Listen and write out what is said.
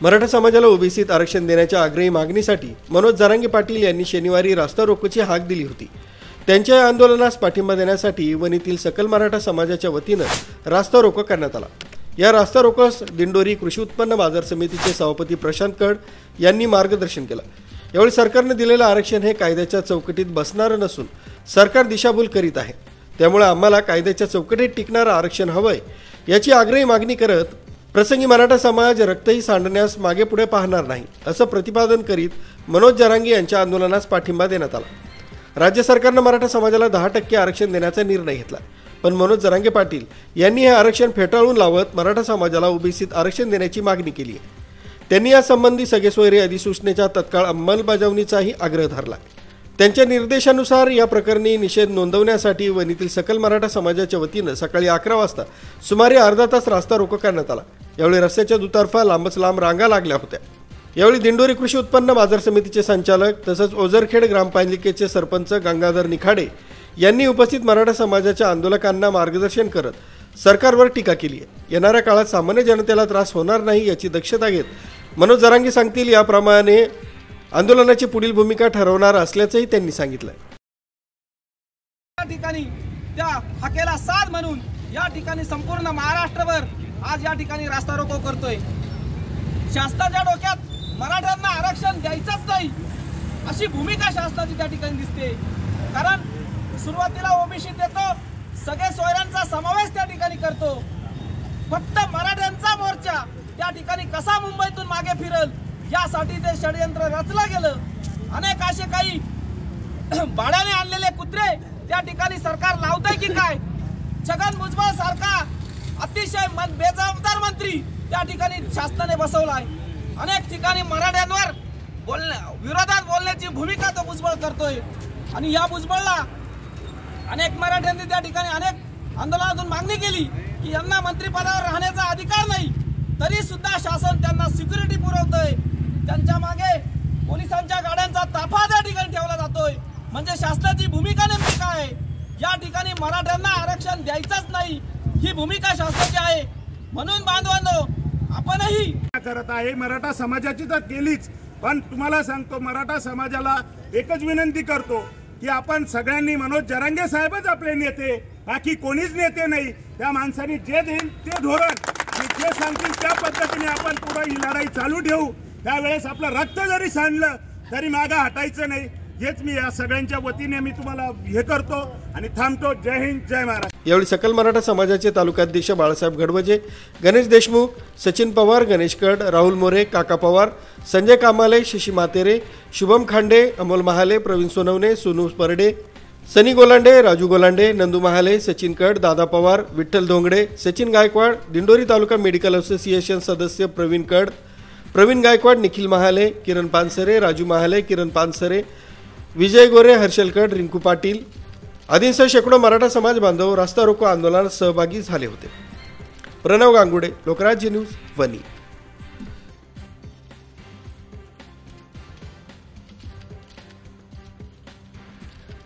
मराठा समाजाला ओबीसीत आरक्षण देण्याच्या आग्रही मागणीसाठी मनोज जरांगे पाटील यांनी शनिवारी रास्ता रोकोची हाक दिली होती। त्यांच्या या आंदोलनास पाठिंबा देण्यासाठी वणीतील सकल मराठा समाजाच्या वतीनं रास्ता रोको करण्यात आला। या रास्ता रोकोस दिंडोरी कृषी उत्पन्न बाजार समितीचे सभापती प्रशांत कड यांनी मार्गदर्शन केलं। यावेळी सरकारने दिलेलं आरक्षण हे कायद्याच्या चौकटीत बसणारं नसून सरकार दिशाभूल करीत आहे, त्यामुळे आम्हाला कायद्याच्या चौकटीत टिकणारं आरक्षण हवंय याची आग्रही मागणी करत प्रसंगी मराठा समाज रक्तही सांडण्यास मागे पुढे पाहणार नाही असं प्रतिपादन करीत मनोज जरांगे यांच्या आंदोलनास पाठिंबा देण्यात आला। राज्य सरकारने मराठा समाजाला 10% आरक्षण देण्याचा निर्णय घेतला, पण मनोज जरांगे पाटील यांनी हे आरक्षण फेटाळून लावत मराठा समाजाला ओबीसीत आरक्षण देण्याची मागणी केली आहे। त्यांनी यासंबंधी सगळे सोयरे अधिसूचनेच्या तत्काळ अंमलबजावणीचाही आग्रह धरला। त्यांच्या निर्देशानुसार या प्रकरणी निषेध नोंदवण्यासाठी वणीतील सकल मराठा समाजाच्या वतीनं सकाळी 11 वाजता सुमारे अर्धा तास रास्ता रोको करण्यात आला। यावेळी रस्त्याच्या दुतर्फा लांबच लांब रांगा लागल्या होत्या। यावेळी दिंडोरी कृषी उत्पन्न बाजार समितीचे संचालक तसंच ओझरखेड ग्रामपालिकेचे सरपंच गंगाधर निखाडे यांनी उपस्थित मराठा समाजाच्या आंदोलकांना मार्गदर्शन करत सरकारवर टीका केली आहे। येणाऱ्या काळात सामान्य जनतेला त्रास होणार नाही याची दक्षता घेत मनोज जरांगे सांगतील याप्रमाणे आंदोलनाची पुढील भूमिका ठरवणार असल्याचंही त्यांनी सांगितलं। या ठिकाणी त्या हाकेला साथ म्हणून या ठिकाणी संपूर्ण महाराष्ट्रभर आज या ठिकाणी रास्ता रोको करतोय। शासनाच्या डोक्यात मराठ्यांना आरक्षण द्यायचंच नाही अशी भूमिका शासनाची त्या ठिकाणी दिसते। कारण सुरुवातीला ओबीसी देतो, सगळे सोयऱ्यांचा समावेश त्या ठिकाणी करतो, फक्त मराठ्यांचा मोर्चा त्या ठिकाणी कसा मुंबईतून मागे फिरल यासाठी ते षडयंत्र रचलं गेलं। अनेक असे काही भाड्याने आणलेले कुत्रे त्या ठिकाणी सरकार लावतंय की काय? छगन भुजबळ सारखा अतिशय बेजबाबदार मंत्री त्या ठिकाणी शासनाने बसवलाय। अनेक ठिकाणी मराठ्यांवर विरोधात बोलण्याची भूमिका तो भुजबळ करतोय आणि या भुजबळला अनेक मराठ्यांनी त्या ठिकाणी अनेक आंदोलनातून मागणी केली की यांना मंत्रिपदावर राहण्याचा अधिकार नाही, तरी सुद्धा शासन त्यांना सिक्युरिटी पुरवतंय। त्यांच्या मागे पोलिसांच्या गाड्यांचा ताफा त्या ठिकाणी ठेवला जातोय। म्हणजे शासनाची भूमिका नेमकी काय आहे? या ठिकाणी मराठ्यांना आरक्षण द्यायचंच नाही ही भूमिका शासनाची आहे। म्हणून बांधवांनो, आपणही करत आहे मराठा समाजाची तर केलीच, पण तुम्हाला सांगतो मराठा समाजाला एकच विनंती करतो की आपण सगळ्यांनी मनोज जरांगे साहेबच आपले नेते, बाकी कोणीच नेते नाही। त्या माणसाने जे देईल ते धोरण आणि जे सांगतील त्या पद्धतीने आपण पुढे ही लढाई चालू ठेवू। त्यावेळेस आपलं रक्त जरी सांडलं तरी मागे हटायचं नाही, हेच मी या सगळ्यांच्या वतीने मी तुम्हाला हे करतो आणि थांबतो। जय हिंद, जय महाराष्ट्र। यावेळी सकल मराठा समाजाचे तालुकाध्यक्ष बाळासाहेब घडवजे, गणेश देशमुख, सचिन पवार, गणेश कड, राहुल मोरे, काका पवार, संजय कामाले, शशी मातेरे, शुभम खांडे, अमोल महाले, प्रवीण सोनवणे, सोनू परडे, सनी गोलांडे, राजू गोलांडे, नंदू महाले, सचिन कड, दादा पवार, विठ्ठल धोंगडे, सचिन गायकवाड, दिंडोरी तालुका मेडिकल असोसिएशन सदस्य प्रवीण कड, प्रवीण गायकवाड, निखिल महाले, किरण पानसरे, राजू महाले, किरण पानसरे, विजय गोरे, हर्षल कड, रिंकू पाटील आदींसह शेकडो मराठा समाज बांधव रास्ता रोको आंदोलनात सहभागी झाले होते। प्रणव गांगुडे, लोकराज्य न्यूज, वणी।